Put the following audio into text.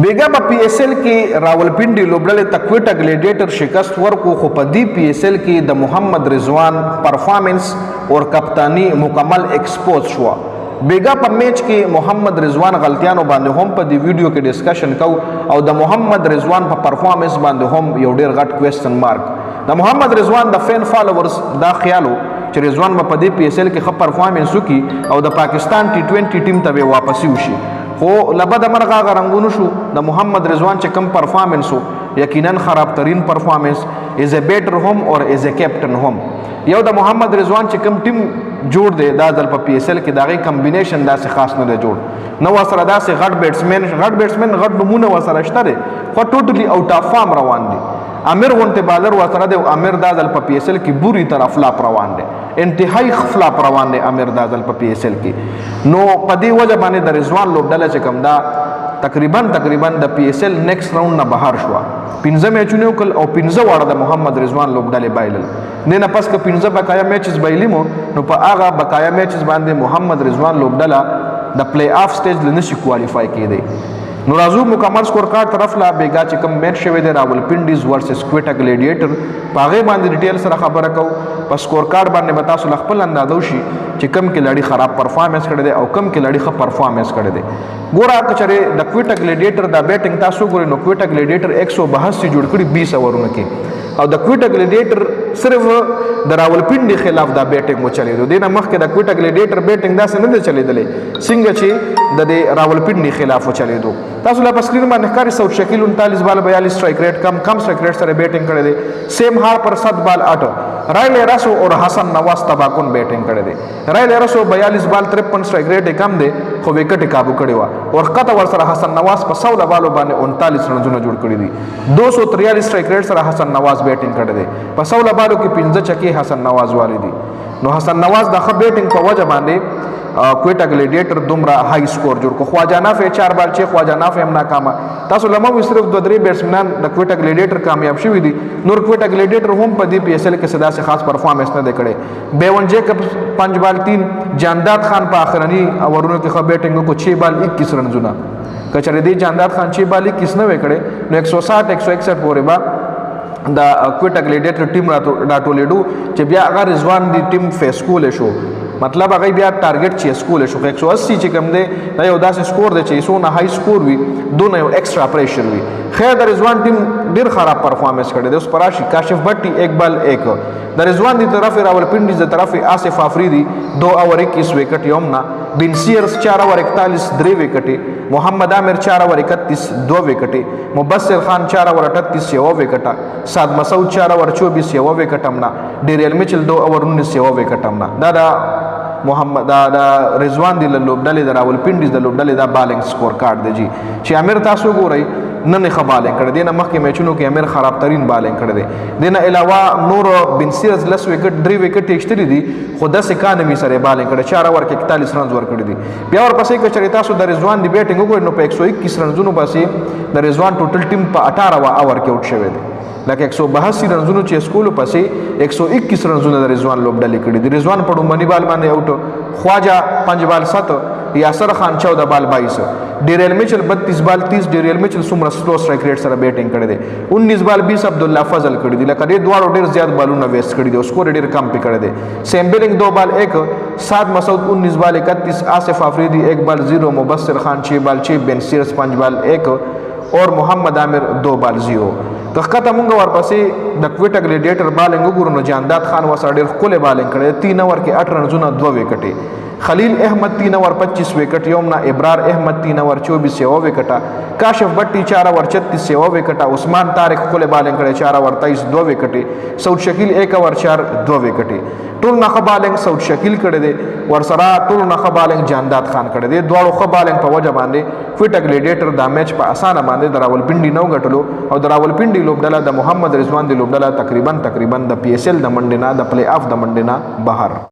بیګا په پی ایس ایل کې راولپنډي لوبډلې ته کوئټه گلیډیئٹر شکست ورکو، خو په دې پی ایس ایل کې د محمدرضوان پرفارمنس اور کپتانی مکمل ایکسپوز شو. بیګا په میچ کې محمدرضوان غلطیانو باندې هم په دې ویډیو کې ډسکشن کو او د محمدرضوان په پرفارمنس باندې هم یو ډیر غټ کوېسچن مارک. د محمدرضوان د فین فالوورز دا خیالو چې رضوان په دې پی ایس ایل کې ښه پرفارمنس وکړي او د پاکستان ټي 20 ټیم ته به واپسی وشي، خو لبد مرغه غرنګونو شو. د محمدرضوان چې کم پرفارمنس وو یقینا خراب ترین پرفارمنس از ا بیټر هم اور از ا کیپټن هم. یو د محمدرضوان چې کم ټیم جوړ دی دا ځل په پی ایس ایل کې دغه کمبینیشن داسې خاص نه دی جوړ، نو ورسره داسې غټ بیټسمن غټ نمونه ورسره شته دی، خو ټوټلی آوټ اف فارم روان دي. امیر غونته بالر ورسره دی، امیر دا ځل په پی ایس ایل کې بوري طرف فلاپ روان دی، انتهایی فلاپ روان دی امیر دا ځل په پی ایس ایل کې. نو په دې وجه باندې د رضوان لوبډله چې کوم دا تقریبا د پی ایس ایل نیکسټ راوند نه بهر شو. 15 میچونه وکړل او 15 واړه د محمدرضوان لوبډلې بایلل. نه پس که 15 بقایا میچز بایلی مو، نو په هغه بقایا میچز باندې محمدرضوان لوبډله د پلی آف سټیج لنشي کوالیفای کېدی. نو راځو مکمل سکور کارت طرف لا بیګا چې کوم میچ شوی دی راولپنډیز ورسس کوئټه گلیډیئٹر، په هغې باندې ډیټیل سره خبره کوو. په سکور کارت باندې به تاسو له خپل اندازه وشي چې کم کلړي خراب پرفارمنس کړی دی او کم کلړي ښه پرفارمنس کړی دی. ګوره که چېرې د کوئټه گلیډیئٹر دا بیټنګ تاسو ګورئ نو کوئټه گلیډیئٹر 182 جوړ کړي 20 اوورونو کې، او د کوئټه گلیډیئٹر صرف د راولپنډي خلاف دا بیټنګ وچلېدو. دې نه مخکې د کوئټه گلیډیئټر بیټنګ داسې نه دی چلېدلی څنګه چې د دې راولپنډي خلاف وچلېدو. تاسو له په سکرین باندې ښکاري سعود شکیل 39 بال 42 سټرایک ریټ کم سټرایک ریټ سره بیټنګ کړی دی. سیم هارپر 7 بال 8، رایل رسو اور حسن نواز تباکن بیټنګ کړی دی. رایل رسو 42 بال 53 سټرایک ریټ کم دی خو وکټ کابو کړی و، اور قطع ورسره حسن نواز په 16 بالو باندې 39 رنونه جوړ کړی دي. 243 سټرایک ریټ سره حسن نواز بیټنګ کړی دی، په 16 بالو کې 15 چکی حسن نواز والی دي. نو حسن نواز د ښه بیټنګ په وجه باندې کوئټه گلیډیئټر دومره های سکور جوړ کو. خواجه نافع 4 بال 6، خواجه نافع هم ناکامه. تاسو لمو صرف 2-3 بیټسمنان د کوئټه گلیډیئټر کامیاب شوي دي، نور کوئټه گلیډیئټر هم په دې پی ایس ایل کې څه داسې خاص پرفارمنس نه دی کړی. بیون جیکب 5 بال 3، جانداد خان په آخرني اورونو کې ښه بیټنګ وکړو 6 بال 21 رنزونه. که چېرې دې جانداد خان 6 بال 21 نه وی کړی نو 160-161 پورې به د کوئټه گلیډیئټر ټیم راټولېدو چې بیا هغه رضوان دی ټیم فیس کولی شو، مطلب هغه بیا ټارګټ چیز کولی شو. 180 چې کوم دی دا یو داسې سکور دی چې څونه های سکور وي دونه یو ایکسټرا پریشر وي. خیر د رضوان ټیم ډېر خراب پرفارمنس کړی دی. اوس پر راشي کاشف بټي 1 بال 1، د رضوان دی طرف راولپنډیز د طرف آصف آفریدي 2 اوور 21 وکټ یومنا، بن سیرز 4 اوور 41 3 وکټې، محمد عامر 4 اوور 31 2 وکټې، مبصر خان 4 اوور 38 1 وکټه، سعد مسعود 4 اوور 24 1 وکټ امنا، ډیریل میچل 2 اوور 19 1 وکټ امنا. دا محمد دا رضوان دی لوبډلې د راولپنډیز د لوبډلې دا بالنګ سکور کارت دی جی چې امیر تاسو ګورئ نن ښه بالنګ کړی دی. نه مخکې میچونو کې امیر خراب ترین بالنګ کړی دی. دې نه علاوه نور بن سیرز 10 وکټ 3 وکټ ایشتلی دي خو 10 اکانوي سره بالنګ کړی، 4 اوور کې 41 رنز ورکړي دي. بیا ورپسې که چېرې تاسو د رضوان دی بیټنګ وګورئ نو په 121 رنزونو پسې د رضوان ټوټل ټیم په 18 اوور کې آوټ شوی دی، لکه 182 رنزونو چې سکولو پسې 121 رنزونه د رضوان لوبډلې کړي دي. رضوان په ډومبني بال باندې آوټ، خواجه 5 بال 7، یاسر خان 14 بال 22، ډیریل میچل 32 بال 30. ډیریل میچل څومره سلو سټرایک ریټ سره بیټنګ کړی دی. 19 بال 20 عبدالله فضل کړی دی، لکه دې دواړو ډېر زیات بالونه ویسټ کړي دي او سکور ډېر کم پې کړی دی. سیم بیلنګ 2 بال 1، سعد مسعود 19 بال 31، آصف آفریدي 1 بال 0، مبصر خان 6 بال 6، بن سیرز 5 بال 1 اور محمد عامر 2 بال 0. که ښکته مونږ ورپسې د کوئټه گلیډیئټر بالنګ وګورو نو جانداد خان ورسره ډېر ښکلی بالنګ کړی دی. 3 اوور کې 8 رنزونه 2 وکټې، خلیل احمد 3 اوور 25 وکټ یومنا، ابرار احمد 3 اوور 24 1 وکټه، کاشف بټي 4 اوور 36 1 وکټه، عثمان طارق ښکلی بالنګ کړی 4 اوور 23 2 وکټې، سعود شکیل 1 اوور 4 2 وکټې. ټول نه ښه بالنګ سعود شکیل کړی دی، ورسره ټول نه ښه بالنګ جانداد خان کړی دی. دواړو ښه بالنګ په وجه باندې کوئټه گلیډیئټر دا میچ په اسانه باندې د راولپنډي نه وګټلو او د راولپنډي لوبډله د محمدرضوان دی لوبډله تقریبا د پی ایس ایل د منډې نه د پلی آف د منډې نه بهر.